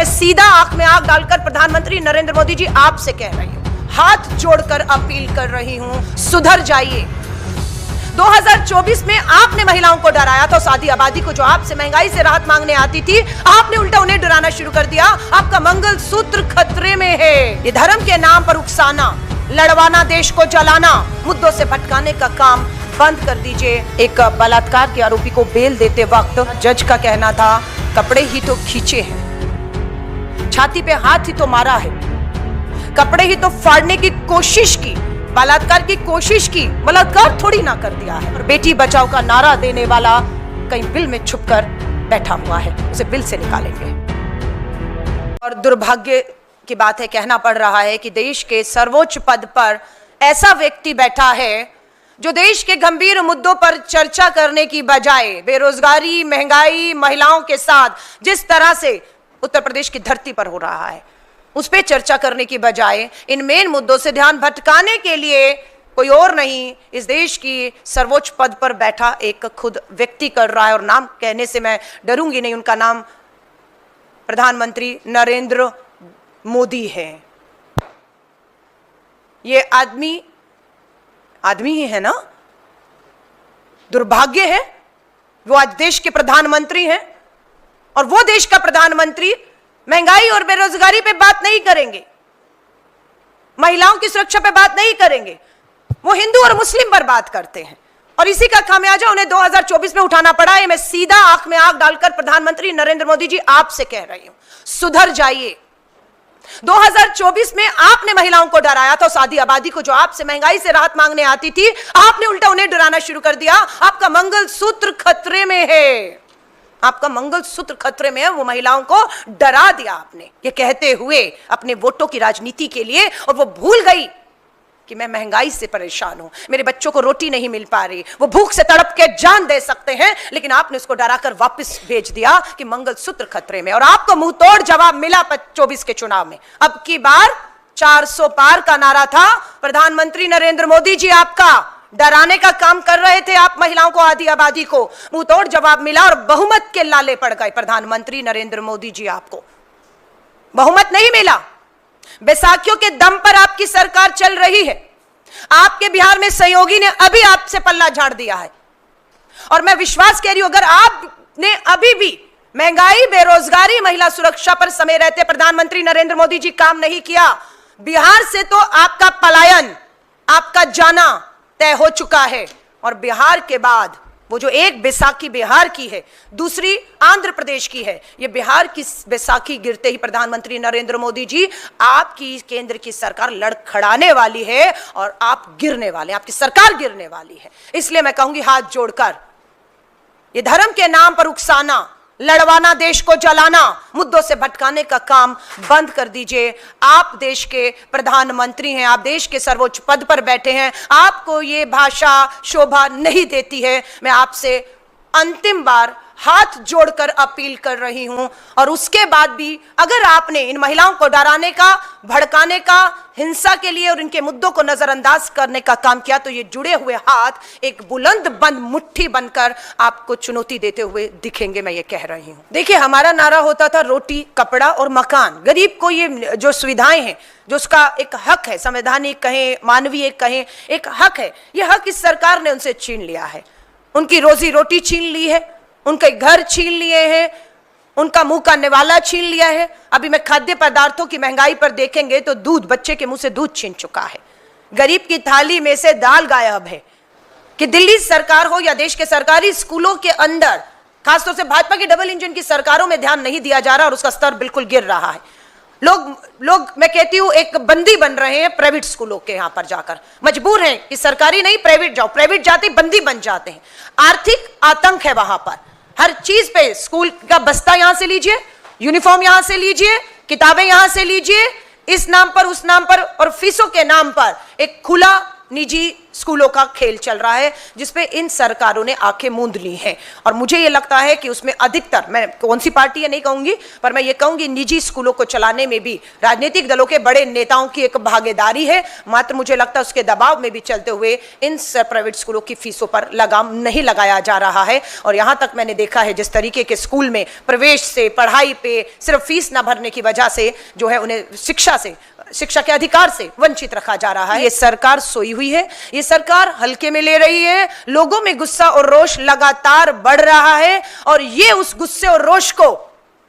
सीधा आंख में आंख डालकर प्रधानमंत्री नरेंद्र मोदी जी आपसे कह रही हूं, हाथ जोड़कर अपील कर रही हूं, सुधर जाइए। 2024 में आपने महिलाओं को डराया था, उस आधी आबादी को जो आपसे महंगाई से राहत मांगने आती थी, आपने उल्टा उन्हें डराना शुरू कर दिया। आपका मंगलसूत्र खतरे में है। ये धर्म के नाम पर उकसाना, लड़वाना, देश को जलाना, मुद्दों से भटकाने का काम बंद कर दीजिए। एक बलात्कार के आरोपी को बेल देते वक्त जज का कहना था, कपड़े ही तो खींचे हैं, छाती पे हाथ ही तो मारा है, कपड़े ही तो फाड़ने की कोशिश की, बलात्कार की कोशिश की, बलात्कार थोड़ी ना कर दिया है। और बेटी बचाओ का नारा देने वाला कहीं बिल में छुपकर बैठा हुआ है, उसे बिल से निकालेंगे। और दुर्भाग्य की बात है, कहना पड़ रहा है कि देश के सर्वोच्च पद पर ऐसा व्यक्ति बैठा है जो देश के गंभीर मुद्दों पर चर्चा करने की बजाय बेरोजगारी, महंगाई, महिलाओं के साथ जिस तरह से उत्तर प्रदेश की धरती पर हो रहा है, उस पर चर्चा करने की बजाय इन मेन मुद्दों से ध्यान भटकाने के लिए कोई और नहीं, इस देश की सर्वोच्च पद पर बैठा एक खुद व्यक्ति कर रहा है। और नाम कहने से मैं डरूंगी नहीं, उनका नाम प्रधानमंत्री नरेंद्र मोदी है। ये आदमी ही है ना। दुर्भाग्य है, वो आज देश के प्रधानमंत्री हैं और वो देश का प्रधानमंत्री महंगाई और बेरोजगारी पे बात नहीं करेंगे, महिलाओं की सुरक्षा पे बात नहीं करेंगे, वो हिंदू और मुस्लिम पर बात करते हैं। और इसी का खामियाजा उन्हें 2024 में उठाना पड़ा है। मैं सीधा आंख में आंख डालकर प्रधानमंत्री नरेंद्र मोदी जी आपसे कह रही हूं, सुधर जाइए। 2024 में आपने महिलाओं को डराया था, उस आधी आबादी को जो आपसे महंगाई से राहत मांगने आती थी, आपने उल्टा उन्हें डराना शुरू कर दिया। आपका मंगलसूत्र खतरे में है, आपका मंगलसूत्र खतरे में है। वो महिलाओं को डरा दिया आपने, ये कहते हुए अपने वोटों की राजनीति के लिए। और वो भूल गई कि मैं महंगाई से परेशान हूं, मेरे बच्चों को रोटी नहीं मिल पा रही, वो भूख से तड़प के जान दे सकते हैं, लेकिन आपने उसको डराकर वापस भेज दिया कि मंगलसूत्र खतरे में। और आपको मुंह तोड़ जवाब मिला 24 के चुनाव में। अब की बार 400 पार का नारा था। प्रधानमंत्री नरेंद्र मोदी जी आपका डराने का काम कर रहे थे, आप महिलाओं को, आधी आबादी को। मुंह तोड़ जवाब मिला और बहुमत के लाले पड़ गए। प्रधानमंत्री नरेंद्र मोदी जी आपको बहुमत नहीं मिला। बैसाखियों के दम पर आपकी सरकार चल रही है। आपके बिहार में सहयोगी ने अभी आपसे पल्ला झाड़ दिया है। और मैं विश्वास कह रही हूं, अगर आपने अभी भी महंगाई, बेरोजगारी, महिला सुरक्षा पर समय रहते प्रधानमंत्री नरेंद्र मोदी जी काम नहीं किया, बिहार से तो आपका पलायन, आपका जाना तय हो चुका है। और बिहार के बाद वो जो एक बैसाखी बिहार की है, दूसरी आंध्र प्रदेश की है, ये बिहार की बैसाखी गिरते ही प्रधानमंत्री नरेंद्र मोदी जी आपकी केंद्र की सरकार लड़खड़ाने वाली है और आप गिरने वाले, आपकी सरकार गिरने वाली है। इसलिए मैं कहूंगी, हाथ जोड़कर, ये धर्म के नाम पर उकसाना, लड़वाना, देश को जलाना, मुद्दों से भटकाने का काम बंद कर दीजिए। आप देश के प्रधानमंत्री हैं, आप देश के सर्वोच्च पद पर बैठे हैं, आपको ये भाषा शोभा नहीं देती है। मैं आपसे अंतिम बार हाथ जोड़कर अपील कर रही हूं। और उसके बाद भी अगर आपने इन महिलाओं को डराने का, भड़काने का, हिंसा के लिए और इनके मुद्दों को नजरअंदाज करने का काम किया, तो ये जुड़े हुए हाथ एक बुलंद बंद मुट्ठी बनकर आपको चुनौती देते हुए दिखेंगे। मैं ये कह रही हूं। देखिए, हमारा नारा होता था रोटी, कपड़ा और मकान। गरीब को ये जो सुविधाएं हैं, जो उसका एक हक है, संवैधानिक कहें, मानवीय कहें, एक हक है, ये हक इस सरकार ने उनसे छीन लिया है। उनकी रोजी रोटी छीन ली है, उनके घर छीन लिए हैं, उनका मुंह का निवाला छीन लिया है। अभी मैं खाद्य पदार्थों की महंगाई पर देखेंगे तो दूध, बच्चे के मुंह से दूध छीन चुका है। गरीब की थाली में से दाल गायब है। कि दिल्ली सरकार हो या देश के सरकारी स्कूलों के अंदर, खासतौर से भाजपा की डबल इंजन की सरकारों में ध्यान नहीं दिया जा रहा और उसका स्तर बिल्कुल गिर रहा है। लोग मैं कहती हूं एक बंदी बन रहे हैं प्राइवेट स्कूलों के, यहां पर जाकर मजबूर हैं कि सरकारी नहीं प्राइवेट जाओ, प्राइवेट जाते बंदी बन जाते हैं। आर्थिक आतंक है वहां पर, हर चीज पे। स्कूल का बस्ता यहां से लीजिए, यूनिफॉर्म यहां से लीजिए, किताबें यहां से लीजिए, इस नाम पर उस नाम पर, और फीसों के नाम पर एक खुला निजी स्कूलों का खेल चल रहा है जिसपे इन सरकारों ने आंखें मूंद ली हैं। और मुझे ये लगता है कि उसमें अधिकतर, मैं कौन सी पार्टी है नहीं कहूंगी, पर मैं ये कहूंगी निजी स्कूलों को चलाने में भी राजनीतिक दलों के बड़े नेताओं की एक भागीदारी है। मात्र मुझे लगता है उसके दबाव में भी चलते हुए इन प्राइवेट स्कूलों की फीसों पर लगाम नहीं लगाया जा रहा है। और यहां तक मैंने देखा है जिस तरीके के स्कूल में प्रवेश से, पढ़ाई पे सिर्फ फीस ना भरने की वजह से जो है उन्हें शिक्षा के अधिकार से वंचित रखा जा रहा है। ये सरकार सोई हुई है, ये सरकार हल्के में ले रही है। लोगों में गुस्सा और रोष लगातार बढ़ रहा है और ये उस गुस्से और रोष को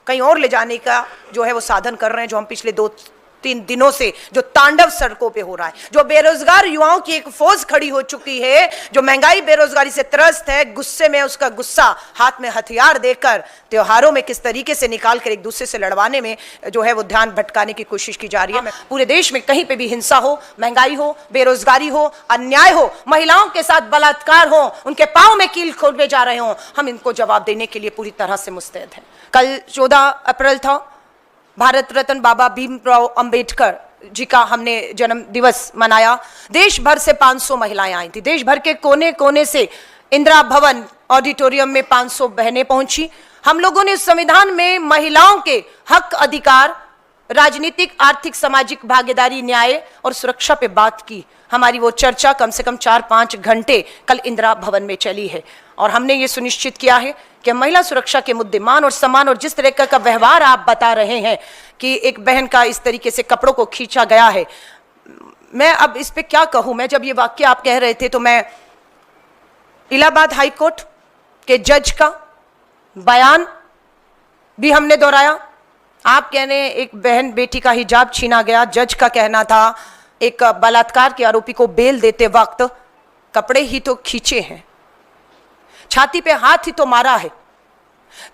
कहीं और ले जाने का जो है वो साधन कर रहे हैं, जो हम पिछले 2-3 दिनों से जो तांडव सड़कों पे हो रहा है, जो बेरोजगार युवाओं की एक फौज खड़ी हो चुकी है, जो महंगाई बेरोजगारी से त्रस्त है, गुस्से में उसका गुस्सा हाथ में हथियार देकर त्योहारों में किस तरीके से निकाल कर एक दूसरे से लड़वाने में जो है वो ध्यान भटकाने की कोशिश की जा रही है। पूरे देश में कहीं पे भी हिंसा हो, महंगाई हो, बेरोजगारी हो, अन्याय हो, महिलाओं के साथ बलात्कार हो, उनके पांव में कील खोदे जा रहे हो, हम इनको जवाब देने के लिए पूरी तरह से मुस्तैद हैं। कल 14 अप्रैल था, भारत रत्न बाबा भीमराव अंबेडकर जी का हमने जन्म दिवस मनाया। देश भर से 500 महिलाएं आई थी, देश भर के कोने कोने से इंदिरा भवन ऑडिटोरियम में 500 बहनें पहुंची। हम लोगों ने संविधान में महिलाओं के हक, अधिकार, राजनीतिक, आर्थिक, सामाजिक भागीदारी, न्याय और सुरक्षा पे बात की। हमारी वो चर्चा कम से कम 4-5 घंटे कल इंदिरा भवन में चली है और हमने ये सुनिश्चित किया है कि महिला सुरक्षा के मुद्दे, मान और सम्मान और जिस तरह का व्यवहार आप बता रहे हैं कि एक बहन का इस तरीके से कपड़ों को खींचा गया है, मैं अब इस पे क्या कहूं। मैं जब ये वाक्य आप कह रहे थे तो मैं इलाहाबाद हाई कोर्ट के जज का बयान भी हमने दोहराया। आप कह रहे हैं एक बहन बेटी का हिजाब छीना गया, जज का कहना था एक बलात्कार के आरोपी को बेल देते वक्त कपड़े ही तो खींचे हैं, छाती पे हाथ ही तो मारा है,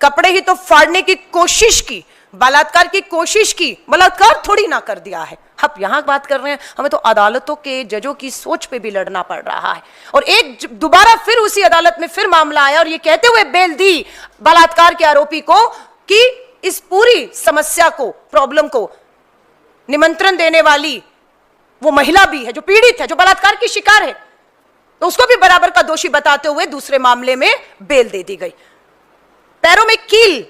कपड़े ही तो फाड़ने की कोशिश की, बलात्कार की कोशिश की, बलात्कार थोड़ी ना कर दिया है। अब यहां बात कर रहे हैं, हमें तो अदालतों के जजों की सोच पे भी लड़ना पड़ रहा है। और एक दोबारा फिर उसी अदालत में फिर मामला आया और ये कहते हुए बेल दी बलात्कार के आरोपी को कि इस पूरी समस्या को, प्रॉब्लम को निमंत्रण देने वाली वो महिला भी है जो पीड़ित है, जो बलात्कार की शिकार है, तो उसको भी बराबर का दोषी बताते हुए दूसरे मामले में बेल दे दी गई। पैरों में कील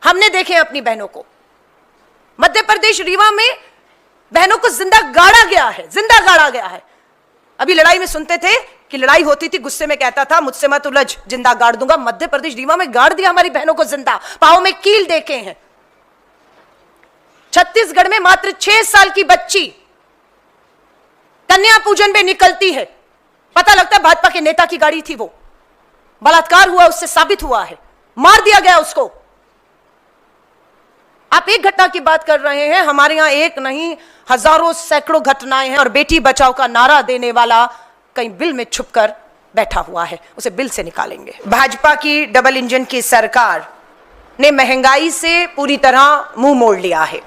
हमने देखे अपनी बहनों को। मध्य प्रदेश रीवा में बहनों को जिंदा गाड़ा गया है, जिंदा गाड़ा गया है। अभी लड़ाई में सुनते थे कि लड़ाई होती थी, गुस्से में कहता था मुझसे मत उलझ, जिंदा गाड़ दूंगा। मध्य प्रदेश रीवा में गाड़ दिया हमारी बहनों को जिंदा, पांव में कील देखे हैं। छत्तीसगढ़ में मात्र 6 साल की बच्ची कन्या पूजन में निकलती है, पता लगता है भाजपा के नेता की गाड़ी थी, वो बलात्कार हुआ, उससे साबित हुआ है, मार दिया गया उसको। आप एक घटना की बात कर रहे हैं, हमारे यहां एक नहीं हजारों सैकड़ों घटनाएं हैं और बेटी बचाओ का नारा देने वाला कहीं बिल में छुपकर बैठा हुआ है, उसे बिल से निकालेंगे। भाजपा की डबल इंजन की सरकार ने महंगाई से पूरी तरह मुंह मोड़ लिया है।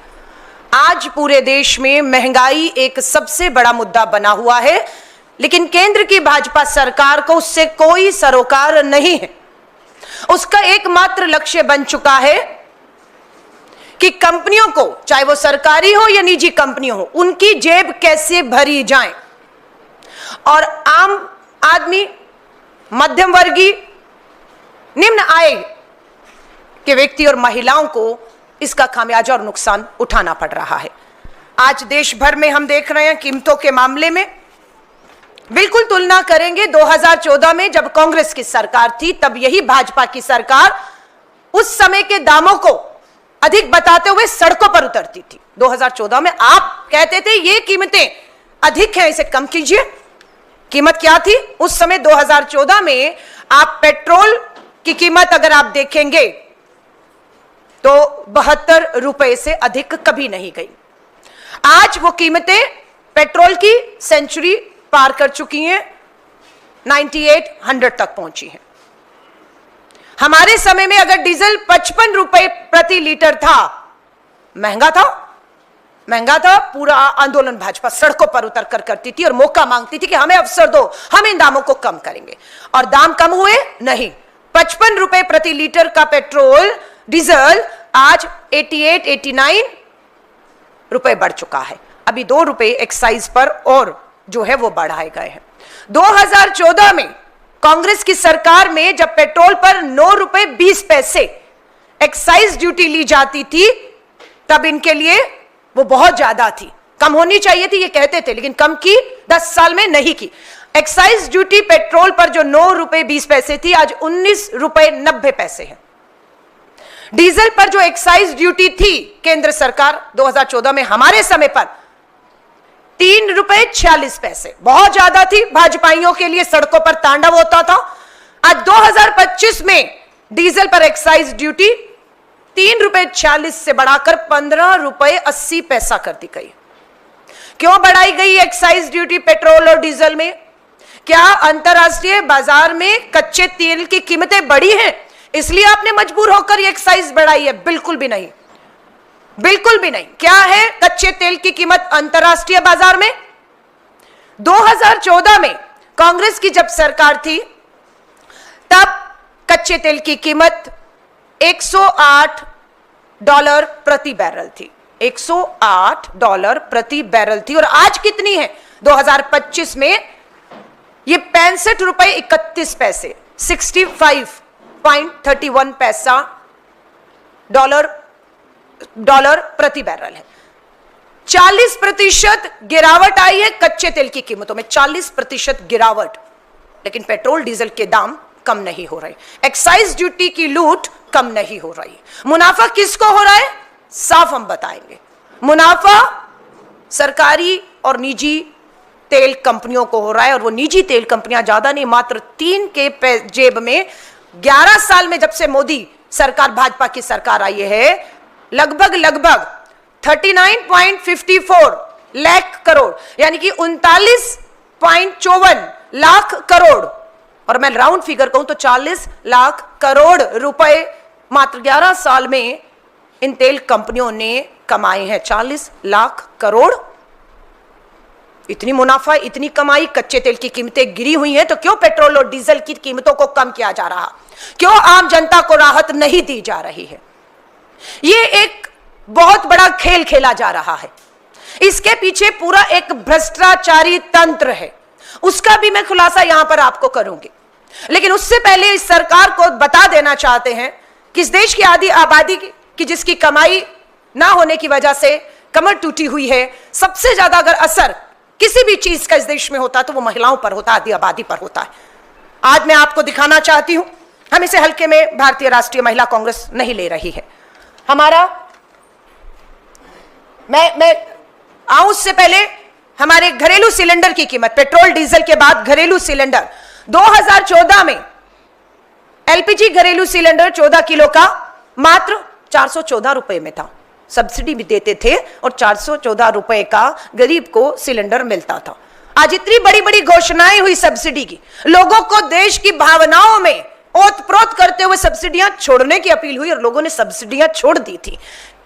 आज पूरे देश में महंगाई एक सबसे बड़ा मुद्दा बना हुआ है, लेकिन केंद्र की भाजपा सरकार को उससे कोई सरोकार नहीं है। उसका एकमात्र लक्ष्य बन चुका है कि कंपनियों को, चाहे वो सरकारी हो या निजी कंपनियों हो, उनकी जेब कैसे भरी जाए और आम आदमी, मध्यम वर्गीय, निम्न आय के व्यक्ति और महिलाओं को इसका खामियाजा और नुकसान उठाना पड़ रहा है। आज देश भर में हम देख रहे हैं कीमतों के मामले में बिल्कुल तुलना करेंगे 2014 में जब कांग्रेस की सरकार थी, तब यही भाजपा की सरकार उस समय के दामों को अधिक बताते हुए सड़कों पर उतरती थी। 2014 में आप कहते थे ये कीमतें अधिक हैं, इसे कम कीजिए। कीमत क्या थी उस समय 2014 में? आप पेट्रोल की कीमत अगर आप देखेंगे तो 72 रुपए से अधिक कभी नहीं गई। आज वो कीमतें पेट्रोल की सेंचुरी पार कर चुकी हैं, 98-100 तक पहुंची हैं। हमारे समय में अगर डीजल 55 रुपए प्रति लीटर था, महंगा था, पूरा आंदोलन भाजपा सड़कों पर उतर कर करती थी और मौका मांगती थी कि हमें अवसर दो, हम इन दामों को कम करेंगे। और दाम कम हुए नहीं, 55 रुपए प्रति लीटर का पेट्रोल डीजल आज 88-89 रुपए बढ़ चुका है। अभी 2 रुपए एक्साइज पर और जो है वो बढ़ाए गए हैं। 2014 में कांग्रेस की सरकार में जब पेट्रोल पर 9 रुपए 20 पैसे एक्साइज ड्यूटी ली जाती थी, तब इनके लिए वो बहुत ज्यादा थी, कम होनी चाहिए थी ये कहते थे, लेकिन कम की 10 साल में नहीं की। एक्साइज ड्यूटी पेट्रोल पर जो 9 रुपए 20 पैसे थी, आज 19 रुपए 90 पैसे है। डीजल पर जो एक्साइज ड्यूटी थी केंद्र सरकार 2014 में हमारे समय पर 3 रुपए 46 पैसे, बहुत ज्यादा थी, भाजपाइयों के लिए सड़कों पर तांडव होता था। आज 2025 में डीजल पर एक्साइज ड्यूटी 3 रुपए 46 से बढ़ाकर 15 रुपए 80 पैसा कर दी गई। क्यों बढ़ाई गई एक्साइज ड्यूटी पेट्रोल और डीजल में? क्या अंतरराष्ट्रीय बाजार में कच्चे तेल की कीमतें बढ़ी हैं, इसलिए आपने मजबूर होकर ये एक्साइज बढ़ाई है? बिल्कुल भी नहीं, बिल्कुल भी नहीं। क्या है कच्चे तेल की कीमत अंतरराष्ट्रीय बाजार में? 2014 में कांग्रेस की जब सरकार थी, तब कच्चे तेल की कीमत $108 प्रति बैरल थी, $108 प्रति बैरल थी। और आज कितनी है 2025 में? ये 65 रुपए 31 पैसे, 65.31 पैसा डॉलर प्रति बैरल है। 40% गिरावट आई है कच्चे तेल की कीमतों में, 40% गिरावट। लेकिन पेट्रोल डीजल के दाम कम नहीं हो रहे, एक्साइज ड्यूटी की लूट कम नहीं हो रही। मुनाफा किसको हो रहा है? साफ हम बताएंगे। मुनाफा सरकारी और निजी तेल कंपनियों को हो रहा है, और वो निजी तेल कंपनियां ज्यादा नहीं, मात्र 3 के जेब में 11 साल में जब से मोदी सरकार, भाजपा की सरकार आई है, लगभग 39.54 लाख करोड़, यानी कि 39.54 लाख करोड़, और मैं राउंड फिगर कहूं तो 40 लाख करोड़ रुपए मात्र 11 साल में इन तेल कंपनियों ने कमाए हैं। 40 लाख करोड़, इतनी मुनाफा, इतनी कमाई, कच्चे तेल की कीमतें गिरी हुई हैं, तो क्यों पेट्रोल और डीजल की कीमतों को कम किया जा रहा? क्यों आम जनता को राहत नहीं दी जा रही है? ये एक बहुत बड़ा खेल खेला जा रहा है, इसके पीछे पूरा एक भ्रष्टाचारी तंत्र है, उसका भी मैं खुलासा यहां पर आपको करूंगी। लेकिन उससे पहले इस सरकार को बता देना चाहते हैं कि इस देश की आधी आबादी की जिसकी कमाई ना होने की वजह से कमर टूटी हुई है, सबसे ज्यादा अगर असर किसी भी चीज का इस देश में होता तो वो महिलाओं पर होता, आधी आबादी पर होता है। आज मैं आपको दिखाना चाहती हूं, हम इसे हल्के में भारतीय राष्ट्रीय महिला कांग्रेस नहीं ले रही है। हमारा मैं आऊं उससे पहले हमारे घरेलू सिलेंडर की कीमत, पेट्रोल डीजल के बाद घरेलू सिलेंडर 2014 में एलपीजी घरेलू सिलेंडर 14 किलो का मात्र 414 रुपए में था, सब्सिडी भी देते थे और 414 रुपए का गरीब को सिलेंडर मिलता था। आज इतनी बड़ी बड़ी घोषणाएं हुई सब्सिडी की, लोगों को देश की भावनाओं में ओतप्रोत करते हुए सब्सिडियां छोड़ने की अपील हुई, और लोगों ने सब्सिडियां छोड़ दी थी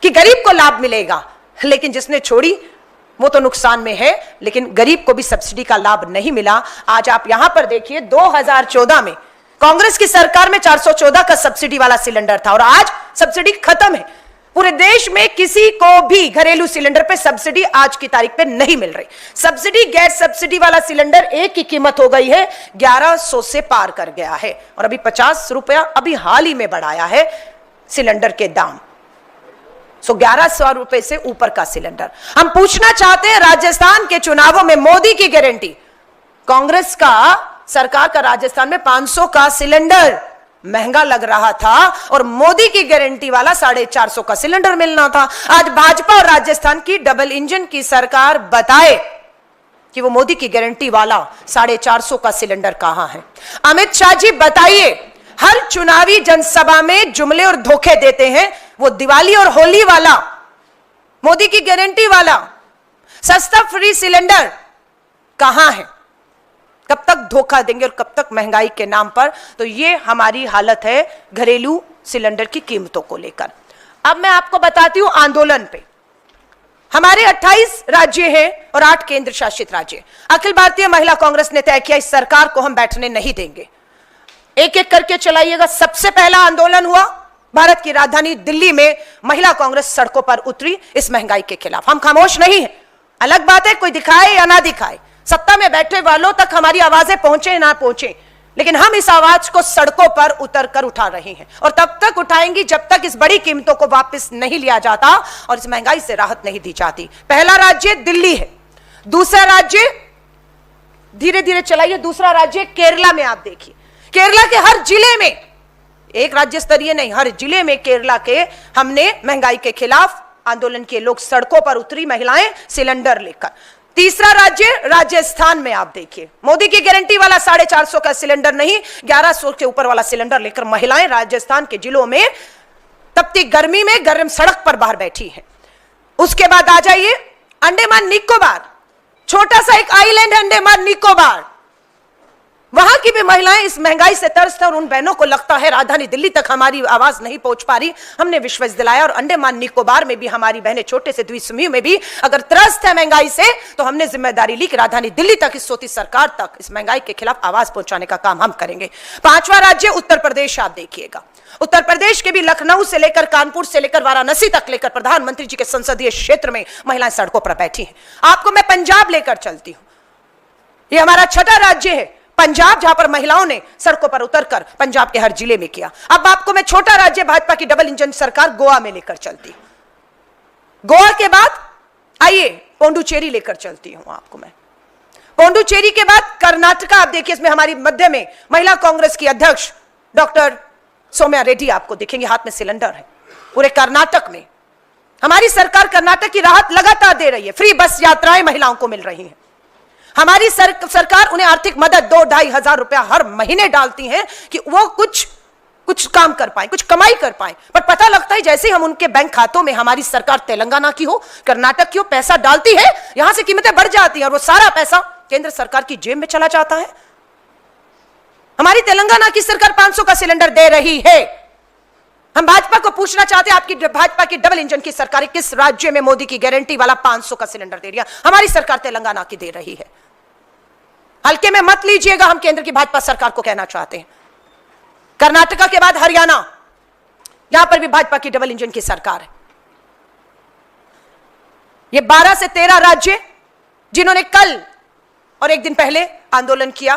कि गरीब को लाभ मिलेगा। लेकिन जिसने छोड़ी वो तो नुकसान में है, लेकिन गरीब को भी सब्सिडी का लाभ नहीं मिला। आज आप यहां पर देखिए, 2014 में कांग्रेस की सरकार में 414 का सब्सिडी वाला सिलेंडर था, और आज सब्सिडी खत्म है। पूरे देश में किसी को भी घरेलू सिलेंडर पे सब्सिडी आज की तारीख पे नहीं मिल रही। सब्सिडी, गैस सब्सिडी वाला सिलेंडर एक की कीमत हो गई है 1100 से पार कर गया है, और अभी 50 रुपया अभी हाल ही में बढ़ाया है सिलेंडर के दाम। 1100 रुपए से ऊपर का सिलेंडर। हम पूछना चाहते हैं, राजस्थान के चुनावों में मोदी की गारंटी, कांग्रेस का सरकार का राजस्थान में 500 का सिलेंडर महंगा लग रहा था, और मोदी की गारंटी वाला 450 का सिलेंडर मिलना था। आज भाजपा और राजस्थान की डबल इंजन की सरकार बताए कि वो मोदी की गारंटी वाला 450 का सिलेंडर कहां है। अमित शाह जी बताइए, हर चुनावी जनसभा में जुमले और धोखे देते हैं, वो दिवाली और होली वाला मोदी की गारंटी वाला सस्ता फ्री सिलेंडर कहां है? कब तक धोखा देंगे और कब तक महंगाई के नाम पर? तो ये हमारी हालत है घरेलू सिलेंडर की कीमतों को लेकर। अब मैं आपको बताती हूं आंदोलन पे। हमारे 28 राज्य हैं और 8 केंद्र शासित राज्य। अखिल भारतीय महिला कांग्रेस ने तय किया, इस सरकार को हम बैठने नहीं देंगे, एक एक करके चलाइएगा। सबसे पहला आंदोलन हुआ भारत की राजधानी दिल्ली में, महिला कांग्रेस सड़कों पर उतरी इस महंगाई के खिलाफ। हम खामोश नहीं हैं, अलग बात है कोई दिखाए या ना दिखाए, सत्ता में बैठे वालों तक हमारी आवाजें पहुंचे ना पहुंचे, लेकिन हम इस आवाज को सड़कों पर उतर कर उठा रहे हैं और तब तक उठाएंगी जब तक इस बड़ी कीमतों को वापस नहीं लिया जाता और इस महंगाई से राहत नहीं दी जाती। पहला राज्य दिल्ली है, दूसरा राज्य धीरे धीरे चलाइए, दूसरा राज्य केरला में आप देखिए, केरला के हर जिले में, एक राज्य स्तरीय नहीं, हर जिले में केरला के हमने महंगाई के खिलाफ आंदोलन किए, लोग सड़कों पर उतरी, महिलाएं सिलेंडर लेकर। तीसरा राज्य राजस्थान में आप देखिए, मोदी की गारंटी वाला 450 का सिलेंडर नहीं, 1100 के ऊपर वाला सिलेंडर लेकर महिलाएं राजस्थान के जिलों में तपती गर्मी में गर्म सड़क पर बाहर बैठी हैं। उसके बाद आ जाइए अंडमान निकोबार, छोटा सा एक आइलैंड अंडमान निकोबार, वहां की भी महिलाएं इस महंगाई से तरसते हैं और उन बहनों को लगता है राजधानी दिल्ली तक हमारी आवाज नहीं पहुंच पा रही। हमने विश्वास दिलाया और अंडमान निकोबार में भी हमारी बहनें, छोटे से द्वीप समूह में भी अगर त्रस्त है महंगाई से, तो हमने जिम्मेदारी ली कि राजधानी दिल्ली तक, इस सोती सरकार तक इस महंगाई के खिलाफ आवाज पहुंचाने का काम हम करेंगे। पांचवा राज्य उत्तर प्रदेश आप देखिएगा, उत्तर प्रदेश के भी लखनऊ से लेकर कानपुर से लेकर वाराणसी तक लेकर प्रधानमंत्री जी के संसदीय क्षेत्र में महिलाएं सड़कों पर बैठी हैं। आपको मैं पंजाब लेकर चलती हूं, यह हमारा छठा राज्य है पंजाब, जहां पर महिलाओं ने सड़कों पर उतरकर पंजाब के हर जिले में किया। अब आपको मैं छोटा राज्य भाजपा की डबल इंजन सरकार गोवा में लेकर चलती हूं, गोवा के बाद आइए पोंडुचेरी लेकर चलती हूं आपको मैं, पोंडुचेरी के बाद कर्नाटका आप देखिए, इसमें हमारी मध्य में महिला कांग्रेस की अध्यक्ष डॉक्टर सौम्या रेड्डी आपको दिखेंगे, हाथ में सिलेंडर है। पूरे कर्नाटक में हमारी सरकार कर्नाटक की राहत लगातार दे रही है, फ्री बस यात्राएं महिलाओं को मिल रही हैं। हमारी सरकार उन्हें आर्थिक मदद 2-2.5 हजार रुपया हर महीने डालती है कि वो कुछ काम कर पाए, कुछ कमाई कर पाए। पर पता लगता है जैसे हम उनके बैंक खातों में, हमारी सरकार तेलंगाना की हो, कर्नाटक की हो, पैसा डालती है, यहां से कीमतें बढ़ जाती हैं और वो सारा पैसा केंद्र सरकार की जेब में चला जाता है। हमारी तेलंगाना की सरकार 500 का सिलेंडर दे रही है। हम भाजपा को पूछना चाहते हैं, आपकी भाजपा की डबल इंजन की सरकार किस राज्य में मोदी की गारंटी वाला 500 का सिलेंडर दे रही है? हमारी सरकार तेलंगाना की दे रही है। हल्के में मत लीजिएगा, हम केंद्र की भाजपा सरकार को कहना चाहते हैं। कर्नाटका के बाद हरियाणा, यहां पर भी भाजपा की डबल इंजन की सरकार है। ये 12 से 13 राज्य जिन्होंने कल और एक दिन पहले आंदोलन किया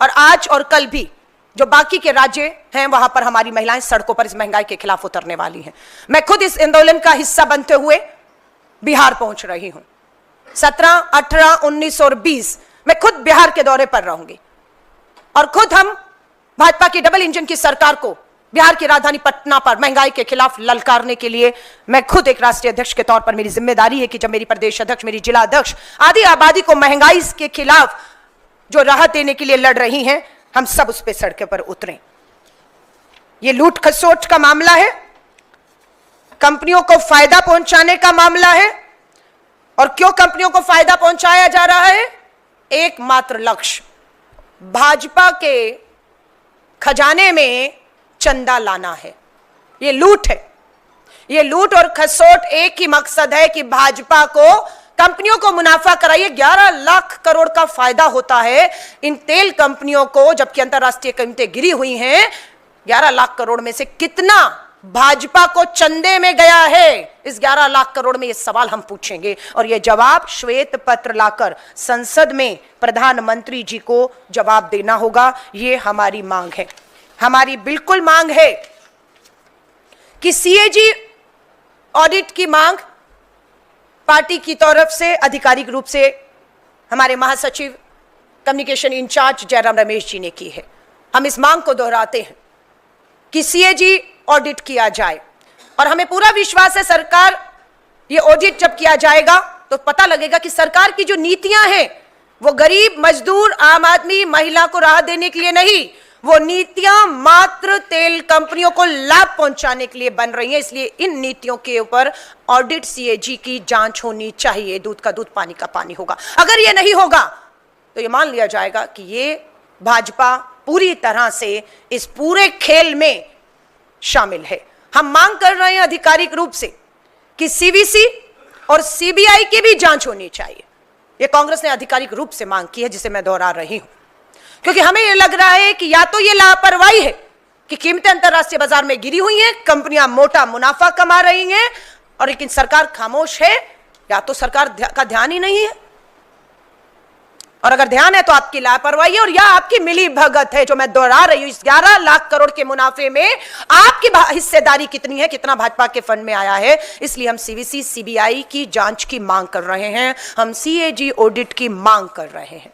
और आज और कल भी जो बाकी के राज्य हैं वहां पर हमारी महिलाएं सड़कों पर इस महंगाई के खिलाफ उतरने वाली हैं। मैं खुद इस आंदोलन का हिस्सा बनते हुए बिहार पहुंच रही हूं। 17, 18, 19 और 20 मैं खुद बिहार के दौरे पर रहूंगी और खुद हम भाजपा की डबल इंजन की सरकार को बिहार की राजधानी पटना पर महंगाई के खिलाफ ललकारने के लिए मैं खुद एक राष्ट्रीय अध्यक्ष के तौर पर मेरी जिम्मेदारी है कि जब मेरी प्रदेश अध्यक्ष, मेरी जिला अध्यक्ष आदि आबादी को महंगाई के खिलाफ जो राहत देने के लिए लड़ रही हैं, हम सब उस पे सड़कों पर उतरें। ये लूट खसोट का मामला है, कंपनियों को फायदा पहुंचाने का मामला है। और क्यों कंपनियों को फायदा पहुंचाया जा रहा है? एकमात्र लक्ष्य भाजपा के खजाने में चंदा लाना है। ये लूट है, ये लूट और खसोट एक ही मकसद है कि भाजपा को, कंपनियों को मुनाफा कराइए। 11 लाख करोड़ का फायदा होता है इन तेल कंपनियों को, जबकि अंतरराष्ट्रीय कीमतें गिरी हुई हैं। 11 लाख करोड़ में से कितना भाजपा को चंदे में गया है? इस 11 लाख करोड़ में ये सवाल हम पूछेंगे और ये जवाब श्वेत पत्र लाकर संसद में प्रधानमंत्री जी को जवाब देना होगा। ये हमारी मांग है, हमारी बिल्कुल मांग है कि सीएजी ऑडिट की मांग पार्टी की तरफ से आधिकारिक रूप से हमारे महासचिव कम्युनिकेशन इंचार्ज जयराम रमेश जी ने की है। हम इस मांग को दोहराते हैं कि सीएजी ऑडिट किया जाए और हमें पूरा विश्वास है सरकार, ये ऑडिट जब किया जाएगा तो पता लगेगा कि सरकार की जो नीतियां हैं वो गरीब, मजदूर, आम आदमी, महिला को राहत देने के लिए नहीं, वो नीतियां मात्र तेल कंपनियों को लाभ पहुंचाने के लिए बन रही हैं। इसलिए इन नीतियों के ऊपर ऑडिट, सीएजी की जांच होनी चाहिए। दूध का दूध, पानी का पानी होगा। अगर ये नहीं होगा तो ये मान लिया जाएगा कि ये भाजपा पूरी तरह से इस पूरे खेल में शामिल है। हम मांग कर रहे हैं आधिकारिक रूप से कि सीवीसी और सीबीआई की भी जांच होनी चाहिए। ये कांग्रेस ने आधिकारिक रूप से मांग की है, जिसे मैं दोहरा रही हूं, क्योंकि हमें यह लग रहा है कि या तो ये लापरवाही है कि कीमतें अंतरराष्ट्रीय बाजार में गिरी हुई हैं, कंपनियां मोटा मुनाफा कमा रही हैं और लेकिन सरकार खामोश है, या तो सरकार का ध्यान ही नहीं है। और अगर ध्यान है तो आपकी लापरवाही है और या आपकी मिली भगत है, जो मैं दोहरा रही हूं। इस 11 लाख करोड़ के मुनाफे में आपकी हिस्सेदारी कितनी है, कितना भाजपा के फंड में आया है। इसलिए हम सीवीसी सीबीआई की जांच की मांग कर रहे हैं, हम सीएजी ऑडिट की मांग कर रहे हैं।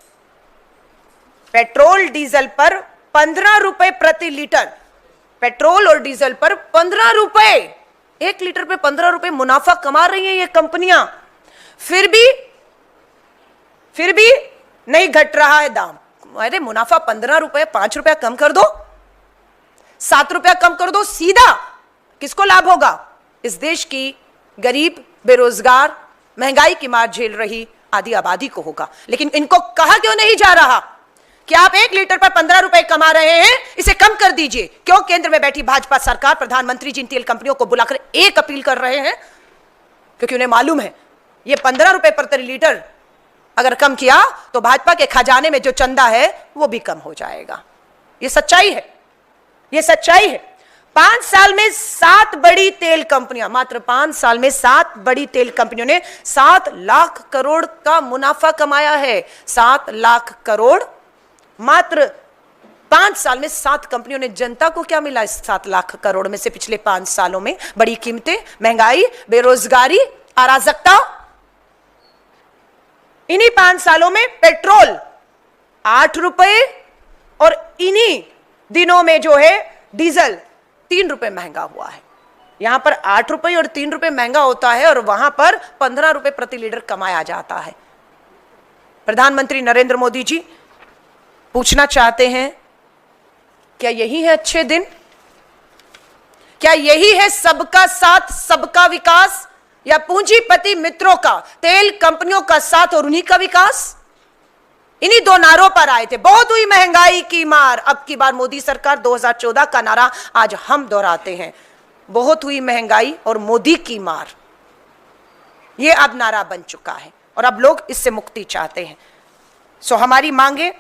पेट्रोल डीजल पर 15 रुपए प्रति लीटर, पेट्रोल और डीजल पर 15 रुपए, 1 लीटर पे 15 रुपए मुनाफा कमा रही हैं ये कंपनियां, फिर भी नहीं घट रहा है दाम। अरे मुनाफा 15 रुपए, 5 रुपया कम कर दो, 7 रुपया कम कर दो, सीधा किसको लाभ होगा? इस देश की गरीब, बेरोजगार, महंगाई की मार झेल रही आधी आबादी को होगा। लेकिन इनको कहा क्यों नहीं जा रहा कि आप 1 लीटर पर 15 रुपए कमा रहे हैं, इसे कम कर दीजिए? क्यों केंद्र में बैठी भाजपा सरकार, प्रधानमंत्री जिन तेल कंपनियों को बुलाकर एक अपील कर रहे हैं? क्योंकि उन्हें मालूम है ये 15 रुपए प्रति लीटर अगर कम किया तो भाजपा के खजाने में जो चंदा है वो भी कम हो जाएगा। ये सच्चाई है, ये सच्चाई है। 5 साल में 7 बड़ी तेल कंपनियां, मात्र 5 साल में 7 बड़ी तेल कंपनियों ने 7 लाख करोड़ का मुनाफा कमाया है। 7 लाख करोड़ मात्र 5 साल में 7 कंपनियों ने। जनता को क्या मिला इस 7 लाख करोड़ में से पिछले 5 सालों में? बड़ी कीमतें, महंगाई, बेरोजगारी, अराजकता। इन्हीं 5 सालों में पेट्रोल 8 रुपए और इन्हीं दिनों में जो है डीजल 3 रुपए महंगा हुआ है। यहां पर 8 रुपए और 3 रुपए महंगा होता है और वहां पर 15 रुपए प्रति लीटर कमाया जाता है। प्रधानमंत्री नरेंद्र मोदी जी पूछना चाहते हैं, क्या यही है अच्छे दिन? क्या यही है सबका साथ सबका विकास, या पूंजीपति मित्रों का, तेल कंपनियों का साथ और उन्हीं का विकास? इन्हीं 2 नारों पर आए थे। बहुत हुई महंगाई की मार, अब की बार मोदी सरकार 2014 का नारा आज हम दोहराते हैं। बहुत हुई महंगाई और मोदी की मार, ये अब नारा बन चुका है और अब लोग इससे मुक्ति चाहते हैं। सो हमारी मांगे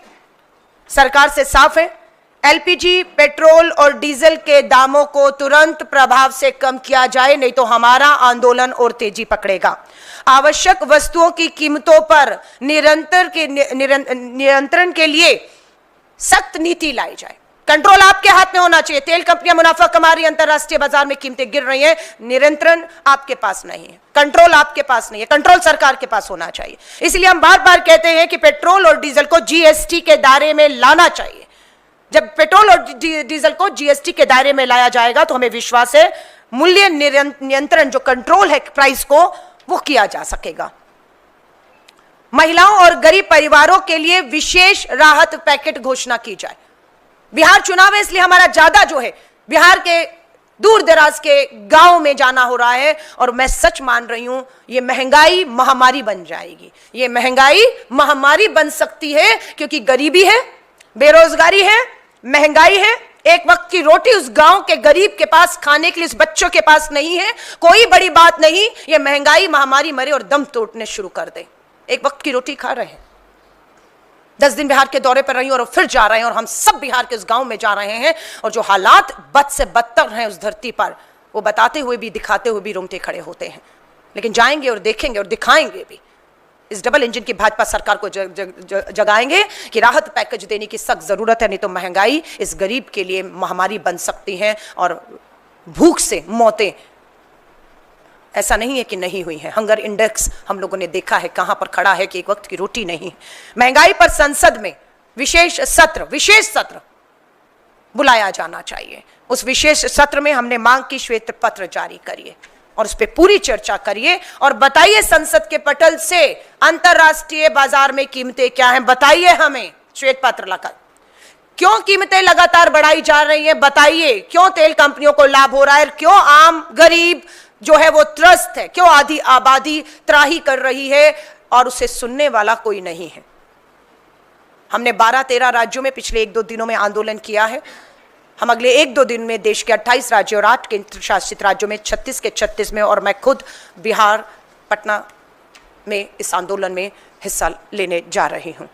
सरकार से साफ है, एलपीजी, पेट्रोल और डीजल के दामों को तुरंत प्रभाव से कम किया जाए, नहीं तो हमारा आंदोलन और तेजी पकड़ेगा। आवश्यक वस्तुओं की कीमतों पर नियंत्रण के लिए सख्त नीति लाई जाए। कंट्रोल आपके हाथ में होना चाहिए। तेल कंपनियां मुनाफा कमा रही है, अंतरराष्ट्रीय बाजार में कीमतें गिर रही हैं, नियंत्रण आपके पास नहीं है, कंट्रोल आपके पास नहीं है, कंट्रोल सरकार के पास होना चाहिए। इसलिए हम बार बार कहते हैं कि पेट्रोल और डीजल को जीएसटी के दायरे में लाना चाहिए। जब पेट्रोल और डीजल को जीएसटी के दायरे में लाया जाएगा तो हमें विश्वास है मूल्य नियंत्रण, जो कंट्रोल है प्राइस को, वो किया जा सकेगा। महिलाओं और गरीब परिवारों के लिए विशेष राहत पैकेट घोषणा की जाए। बिहार चुनाव है, इसलिए हमारा ज्यादा जो है बिहार के दूर दराज के गांव में जाना हो रहा है और मैं सच मान रही हूं ये महंगाई महामारी बन जाएगी। ये महंगाई महामारी बन सकती है क्योंकि गरीबी है, बेरोजगारी है, महंगाई है। एक वक्त की रोटी उस गांव के गरीब के पास खाने के लिए उस बच्चों के पास नहीं है। कोई बड़ी बात नहीं, ये महंगाई महामारी मरे और दम तोड़ने शुरू कर दे। एक वक्त की रोटी खा रहे हैं, 10 दिन बिहार के दौरे पर रही और फिर जा रहे हैं और हम सब बिहार के उस गांव में जा रहे हैं और जो हालात बद से बदतर हैं उस धरती पर, वो बताते हुए भी, दिखाते हुए भी रोंगटे खड़े होते हैं। लेकिन जाएंगे और देखेंगे और दिखाएंगे भी। इस डबल इंजन की भाजपा सरकार को जगाएंगे कि राहत पैकेज देने की सख्त जरूरत है, नहीं तो महंगाई इस गरीब के लिए महामारी बन सकती है और भूख से मौतें ऐसा नहीं है कि नहीं हुई है। हंगर इंडेक्स हम लोगों ने देखा है कहां पर खड़ा है कि एक वक्त की रोटी नहीं। महंगाई पर संसद में विशेष सत्र बुलाया जाना चाहिए। उस विशेष सत्र में हमने मांग की, श्वेत पत्र जारी करिए और उस पर पूरी चर्चा करिए और बताइए संसद के पटल से अंतरराष्ट्रीय बाजार में कीमतें क्या हैं, बताइए हमें श्वेत पत्र लाकर। क्यों कीमतें लगातार बढ़ाई जा रही हैं, बताइए। क्यों तेल कंपनियों को लाभ हो रहा है, क्यों आम गरीब जो है वो त्रस्त है, क्यों आधी आबादी त्राही कर रही है और उसे सुनने वाला कोई नहीं है। हमने 12-13 राज्यों में पिछले 1-2 दिनों में आंदोलन किया है। हम अगले 1-2 दिन में देश के 28 राज्यों और 8 केंद्र शासित राज्यों में 36 के 36 में और मैं खुद बिहार, पटना में इस आंदोलन में हिस्सा लेने जा रही हूं।